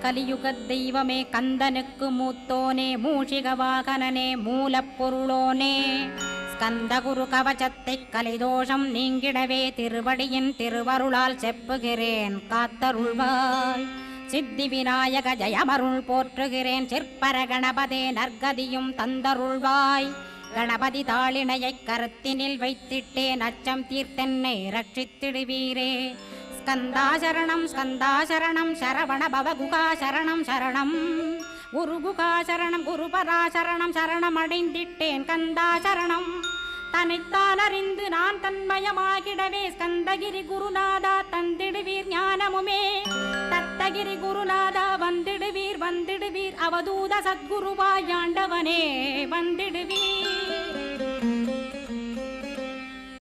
கலியுகத் தெய்வமே கந்தனுக்கு மூத்தோனே மூஷிக வாகனனே மூலப்பொருளோனே ஸ்கந்த குரு கவசத்தை கலிதோஷம் நீங்கிடவே திருவடியின் திருவருளால் செப்புகிறேன் காத்தருள்வாய். சித்தி விநாயக ஜெயமருள் போற்றுகிறேன் சிற்பர கணபதே நற்கதியும் தந்தருள்வாய். கணபதி தாளினையை கருத்தினில் வைத்திட்டேன் அச்சம் தீர்த்தென்னை ரட்சித்திடுவீரே. ஸ்கந்தாசரணம் ஸ்கந்தாசரணம் சரவண பவகுகாசரணம் சரணம் குருகுகாசரணம் குருபராசரணம் சரணம் அடைந்திட்டேன் கந்தாசரணம். தன்னைத்தான் அறிந்து நான் தன்மயமாகிடவே ஸ்கந்தகிரி குருநாதா தந்திடுவீர் ஞானமுமே. தத்தகிரி குருநாதா வந்திடுவீர் வந்திடுவீர் அவதூத சத்குருவாய் ஆண்டவனே வந்திடுவீர்.